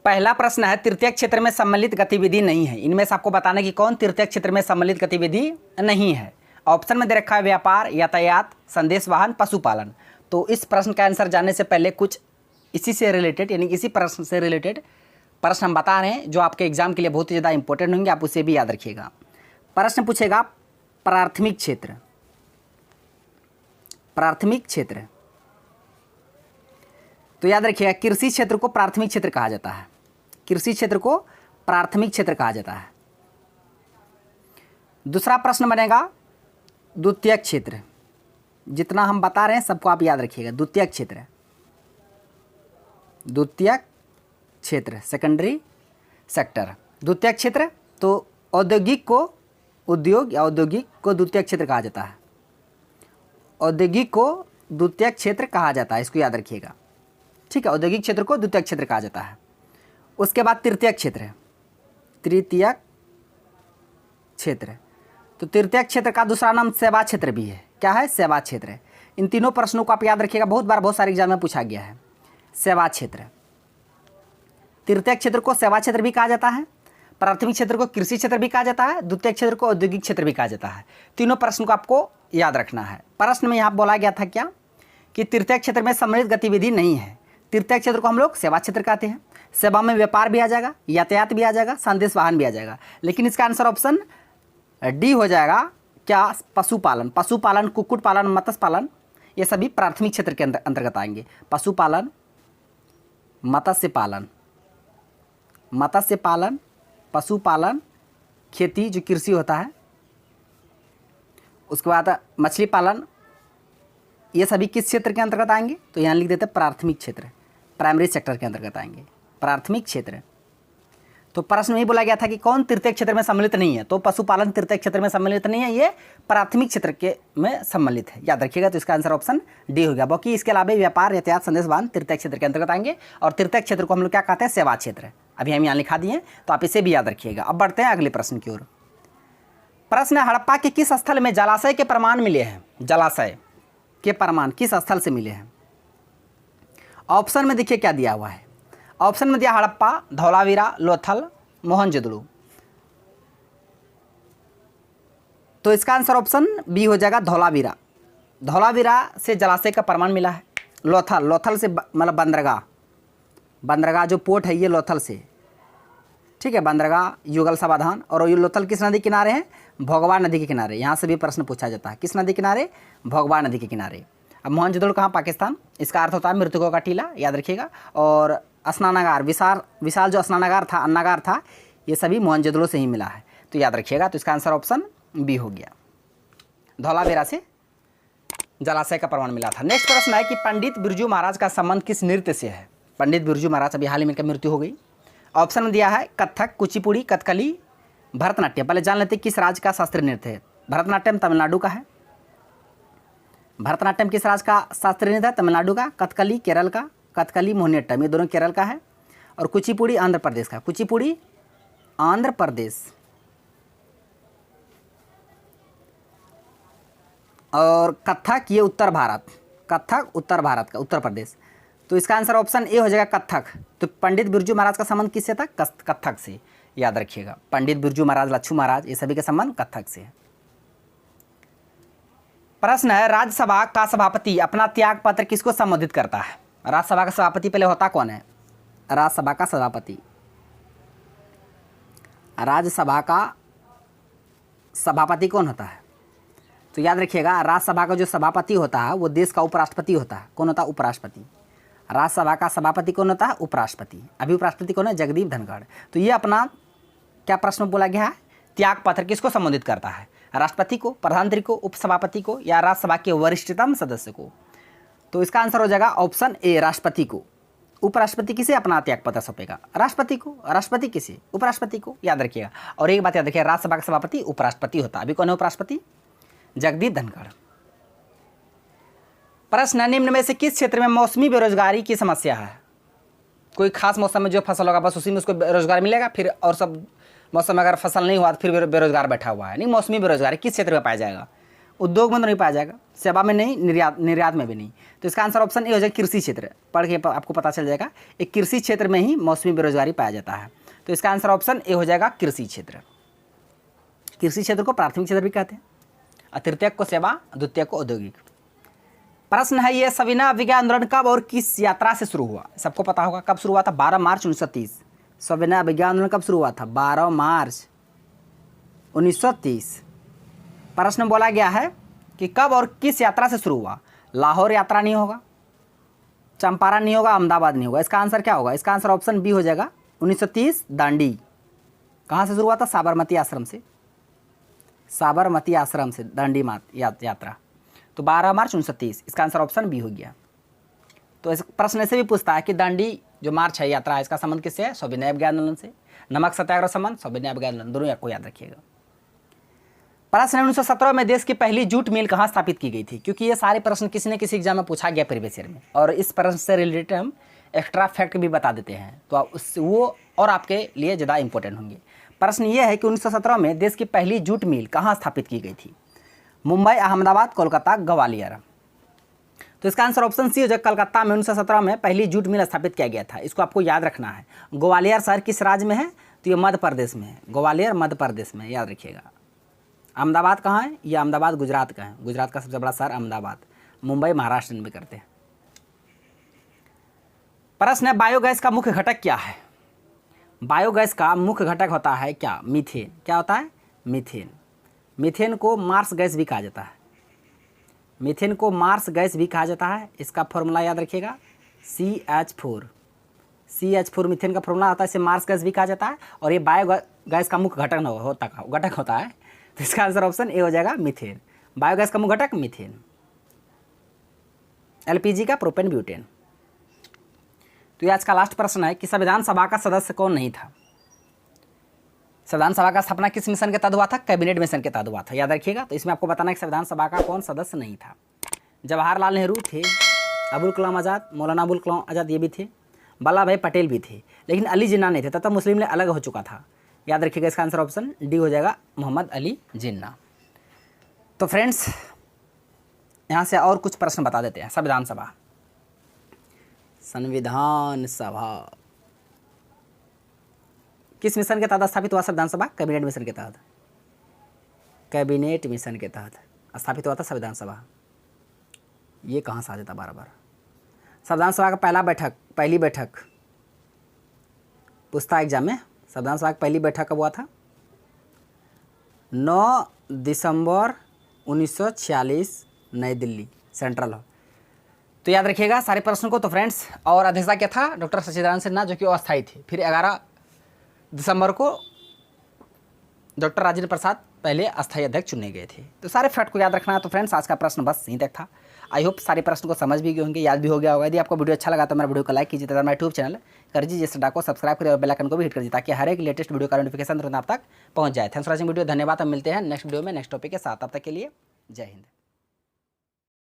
पहला प्रश्न है तृतीय क्षेत्र में सम्मिलित गतिविधि नहीं है। इनमें से आपको बताना कि कौन तृतीय क्षेत्र में सम्मिलित गतिविधि नहीं है। ऑप्शन में दे रखा है व्यापार, यातायात, संदेश वाहन, पशुपालन। तो इस प्रश्न का आंसर जानने से पहले कुछ इसी से रिलेटेड यानी इसी प्रश्न से रिलेटेड प्रश्न हम बता रहे हैं जो आपके एग्जाम के लिए बहुत ही ज़्यादा इंपॉर्टेंट होंगे, आप उसे भी याद रखिएगा। प्रश्न पूछेगा प्राथमिक क्षेत्र, प्राथमिक क्षेत्र। तो याद रखिएगा कृषि क्षेत्र को प्राथमिक क्षेत्र कहा जाता है, कृषि क्षेत्र को प्राथमिक क्षेत्र कहा जाता है। दूसरा प्रश्न बनेगा द्वितीयक क्षेत्र। जितना हम बता रहे हैं सबको आप याद रखिएगा। द्वितीयक क्षेत्र, द्वितीयक क्षेत्र, सेकेंडरी सेक्टर। द्वितीयक क्षेत्र तो औद्योगिक को उद्योग या औद्योगिक को द्वितीयक क्षेत्र कहा जाता है, औद्योगिक को द्वितीयक क्षेत्र कहा जाता है, इसको याद रखिएगा। ठीक है, औद्योगिक क्षेत्र को द्वितीयक क्षेत्र कहा जाता है। उसके बाद तृतीयक क्षेत्र, तृतीयक क्षेत्र। तो तृतीयक क्षेत्र का दूसरा नाम सेवा क्षेत्र भी है। क्या है? सेवा क्षेत्र। इन तीनों प्रश्नों को आप याद रखिएगा, बहुत बार बहुत सारे एग्जाम में पूछा गया है। सेवा क्षेत्र, तृतीयक क्षेत्र को सेवा क्षेत्र भी कहा जाता है, प्राथमिक क्षेत्र को कृषि क्षेत्र भी कहा जाता है, द्वितीयक क्षेत्र को औद्योगिक क्षेत्र भी कहा जाता है। तीनों प्रश्न को आपको याद रखना है। प्रश्न में यहाँ बोला गया था क्या कि तृतीयक क्षेत्र में सम्मिलित गतिविधि नहीं है। तृतीयक क्षेत्र को हम लोग सेवा क्षेत्र कहते हैं। सेवा में व्यापार भी आ जाएगा, यातायात भी आ जाएगा, संदेश वाहन भी आ जाएगा। लेकिन इसका आंसर ऑप्शन डी हो जाएगा। क्या? पशुपालन। पशुपालन, कुक्कुट पालन, मत्स्य पालन, ये सभी प्राथमिक क्षेत्र के अंतर्गत आएंगे। पशुपालन, मत्स्य पालन, मत्स्य पालन, पशुपालन, खेती जो कृषि होता है, उसके बाद मछली पालन, ये सभी किस क्षेत्र के अंतर्गत आएंगे? तो यहाँ लिख देते हैं प्राथमिक क्षेत्र, प्राइमरी सेक्टर के अंतर्गत आएंगे, प्राथमिक क्षेत्र। तो प्रश्न में ही बोला गया था कि कौन तृतीय क्षेत्र में सम्मिलित नहीं है, तो पशुपालन तृतीय क्षेत्र में सम्मिलित नहीं है, ये प्राथमिक क्षेत्र के में सम्मिलित है, याद रखिएगा। तो इसका आंसर ऑप्शन डी हो गया। बाकी इसके अलावा व्यापार, यातायात, संदेश वाहन तृतीय क्षेत्र के अंतर्गत आएंगे। और तृतीय क्षेत्र को हम लोग क्या कहते हैं? सेवा क्षेत्र। अभी हम यहाँ लिखा दिए, तो आप इसे भी याद रखिएगा। अब बढ़ते हैं अगले प्रश्न की ओर। प्रश्न है हड़प्पा के किस स्थल में जलाशय के प्रमाण मिले हैं? जलाशय के प्रमाण किस स्थल से मिले हैं? ऑप्शन में देखिए क्या दिया हुआ है। ऑप्शन में दिया हड़प्पा, धौलावीरा, लोथल, मोहनजोदड़ो। तो इसका आंसर ऑप्शन बी हो जाएगा, धौलावीरा। धौलावीरा से जलाशय का प्रमाण मिला है। लोथल, लोथल से मतलब बंदरगाह, बंदरगाह जो पोर्ट है ये लोथल से, ठीक है, बंदरगाह, युगल समाधान। और ये लोथल किस नदी किनारे हैं? भोगवा नदी के किनारे। यहाँ से भी प्रश्न पूछा जाता है, किस नदी किनारे? भोगवा नदी के किनारे। अब मोहनजोदड़ो कहाँ? पाकिस्तान। इसका अर्थ होता है मृतकों का टीला, याद रखिएगा। और स्नानागार, विशाल जो स्नानागार था, अन्नागार था, ये सभी मोहनजोदड़ो से ही मिला है, तो याद रखिएगा। तो इसका आंसर ऑप्शन बी हो गया, धौलावीरा से जलाशय का प्रमाण मिला था। नेक्स्ट प्रश्न है कि पंडित बिरजू महाराज का संबंध किस नृत्य से है? पंडित बिरजू महाराज, अभी हाल ही में इनकी मृत्यु हो गई। ऑप्शन में दिया है कथक, कुचिपुड़ी, कथकली, भरतनाट्यम। पहले जान लेते किस राज्य का शास्त्रीय नृत्य है। भरतनाट्यम तमिलनाडु का है। भरतनाट्यम किस राज्य का शास्त्रीय नृत्य है? तमिलनाडु का। कथकली केरल का, कथकली मोहिनीअट्टम ये दोनों केरल का है। और कुचिपुड़ी आंध्र प्रदेश का। कुचिपुड़ी आंध्र प्रदेश। और कथक ये उत्तर भारत, कथक उत्तर भारत का, उत्तर प्रदेश। तो इसका आंसर ऑप्शन ए हो जाएगा, कथक। तो पंडित बिरजू महाराज का संबंध किससे था? कथक से, याद रखिएगा। पंडित बिरजू महाराज, लच्छू महाराज, ये सभी का संबंध कथक से है। प्रश्न है राज्यसभा का सभापति अपना त्याग पत्र किसको संबोधित करता है? राज्यसभा का सभापति पहले होता कौन है? राज्यसभा का सभापति, राज्यसभा का सभापति कौन होता है? तो याद रखिएगा राज्यसभा का जो सभापति होता है वो देश का उपराष्ट्रपति होता है। कौन होता है? उपराष्ट्रपति। राज्यसभा का सभापति कौन होता है? उपराष्ट्रपति। अभी उपराष्ट्रपति कौन है? जगदीप धनखड़। तो ये अपना क्या प्रश्न बोला गया है? त्याग पत्र किसको संबोधित करता है? राष्ट्रपति को, प्रधानमंत्री को, उपसभापति को, या राज्यसभा के वरिष्ठतम सदस्य को? तो इसका आंसर हो जाएगा ऑप्शन ए, राष्ट्रपति को। उपराष्ट्रपति किसे अपना त्याग पत्र सौंपेगा? राष्ट्रपति को। राष्ट्रपति किसे? उपराष्ट्रपति को, याद रखिएगा। और एक बात याद रखिएगा, राज्यसभा का सभापति उपराष्ट्रपति होता है। अभी कौन है उपराष्ट्रपति? जगदीप धनखड़। प्रश्न, निम्न में से किस क्षेत्र में मौसमी बेरोजगारी की समस्या है? कोई खास मौसम में जो फसल होगा बस उसी में उसको रोजगार मिलेगा, फिर और सब मौसम में अगर फसल नहीं हुआ तो फिर बेरोजगार बैठा हुआ है। नहीं, मौसमी बेरोजगारी किस क्षेत्र में पाया जाएगा? उद्योग में तो नहीं पाया जाएगा, सेवा में नहीं, निर्यात में भी नहीं। तो इसका आंसर ऑप्शन ए हो जाएगा कृषि क्षेत्र। पढ़ के आपको पता चल जाएगा एक कृषि क्षेत्र में ही मौसमी बेरोजगारी पाया जाता है। तो इसका आंसर ऑप्शन ए हो जाएगा कृषि क्षेत्र। कृषि क्षेत्र को प्राथमिक क्षेत्र भी कहते हैं, और तृतीयक को सेवा, द्वितीयक को औद्योगिक। प्रश्न है ये, सविनय अभिज्ञान आंदोलन कब और किस यात्रा से शुरू हुआ? सबको पता होगा कब शुरू हुआ था, 12 मार्च 1930। सविनय अभिज्ञान आंदोलन कब शुरू हुआ था? 12 मार्च 1930। प्रश्न में बोला गया है कि कब और किस यात्रा से शुरू हुआ। लाहौर यात्रा नहीं होगा, चंपारण नहीं होगा, अहमदाबाद नहीं होगा। इसका आंसर क्या होगा? इसका आंसर ऑप्शन बी हो जाएगा 1930 दांडी। कहाँ से शुरू हुआ था? साबरमती आश्रम से, साबरमती आश्रम से दांडी यात्रा। तो 12 मार्च 1930, इसका आंसर ऑप्शन बी हो गया। तो इस प्रश्न ऐसे भी पूछता है कि दांडी जो मार्च है, यात्रा है, इसका संबंध किससे है? सविनय अभिज्ञान आंदोलन से। नमक सत्याग्रह संबंध, सविनय अभिज्ञान आंदोलन, दोनों आपको याद रखिएगा। प्रश्न 1917 में देश की पहली जूट मिल कहाँ स्थापित की गई थी? क्योंकि ये सारे प्रश्न किसी न किसी एग्जाम में पूछा गया प्रीवियस ईयर में, और इस प्रश्न से रिलेटेड हम एक्स्ट्रा फैक्ट भी बता देते हैं, तो आप वो और आपके लिए ज़्यादा इंपॉर्टेंट होंगे। प्रश्न ये है कि 1917 में देश की पहली जूट मिल कहाँ स्थापित की गई थी? मुंबई, अहमदाबाद, कोलकाता, ग्वालियर। तो इसका आंसर ऑप्शन सी हो जाएगा, कलकत्ता में 1917 में पहली जूट मिल स्थापित किया गया था। इसको आपको याद रखना है। ग्वालियर शहर किस राज्य में है? तो ये मध्य प्रदेश में है। ग्वालियर मध्य प्रदेश में, याद रखिएगा। अहमदाबाद कहाँ है? ये अहमदाबाद गुजरात का है। गुजरात का सबसे बड़ा शहर अहमदाबाद। मुंबई महाराष्ट्र में करते हैं। प्रश्न है, बायोगैस का मुख्य घटक क्या है? बायोगैस का मुख्य घटक होता है क्या? मीथेन। क्या होता है? मीथेन। मीथेन को मार्स गैस भी कहा जाता है। मीथेन को मार्स गैस भी कहा जाता है। इसका फॉर्मूला याद रखिएगा, CH4। CH4 मीथेन का फॉर्मूला होता है, इसे मार्स गैस भी कहा जाता है, और ये बायोगैस का मुख्य घटक होता है। तो इसका आंसर ऑप्शन ए हो जाएगा, मीथेन। बायोगैस का मुख्य घटक मीथेन। LPG का प्रोपेन ब्यूटेन। तो ये आज का लास्ट प्रश्न है कि संविधान सभा का सदस्य कौन नहीं था? संविधान सभा का स्थापना किस मिशन के तहत हुआ था? कैबिनेट मिशन के तहत हुआ था, याद रखिएगा। तो इसमें आपको बताना है कि संविधान सभा का कौन सदस्य नहीं था। जवाहरलाल नेहरू थे, अबुल कलाम आज़ाद, मौलाना अबुल कलाम आज़ाद ये भी थे, वल्लभ भाई पटेल भी थे, लेकिन अली जिन्ना नहीं थे, तब तक मुस्लिम लीग अलग हो चुका था। याद रखिएगा, इसका आंसर ऑप्शन डी हो जाएगा, मोहम्मद अली जिन्ना। तो फ्रेंड्स, यहाँ से और कुछ प्रश्न बता देते हैं। संविधान सभा किस मिशन के तहत स्थापित हुआ? संविधान सभा कैबिनेट मिशन के तहत। कैबिनेट मिशन के तहत स्थापित हुआ था संविधान सभा। ये कहाँ से आ जाता बार बार? संविधान सभा का पहली बैठक पूछता एग्जाम में। संविधान सभा की पहली बैठक कब हुआ था? 9 दिसंबर 1946, नई दिल्ली, सेंट्रल हॉल। तो याद रखिएगा सारे प्रश्नों को। तो फ्रेंड्स, और अध्यक्षता क्या था? डॉक्टर सच्चिदानंद सिन्हा, जो कि अस्थायी थे। फिर 11 दिसंबर को डॉक्टर राजेंद्र प्रसाद पहले अस्थायी अध्यक्ष चुने गए थे। तो सारे फैक्ट को याद रखना है। तो फ्रेंड्स, आज का प्रश्न बस यहीं तक था। आई होप सारे प्रश्न को समझ भी गए होंगे, याद भी हो गया होगा। यदि आपको वीडियो अच्छा लगा तो मेरा वीडियो को लाइक कीजिए, तथा मेरा यूट्यूब चैनल करजी जैसे को सब्सक्राइब करिए और बेल आइकन को भी हिट कर दीजिए, ताकि हर एक लेटेस्ट वीडियो का नोटिफिकेशन तुरंत आप तक पहुंच जाए। Thanks for watching video. धन्यवाद। हम मिलते हैं नेक्स्ट वीडियो में नेक्स्ट टॉपिक के साथ। तब तक के लिए जय हिंद।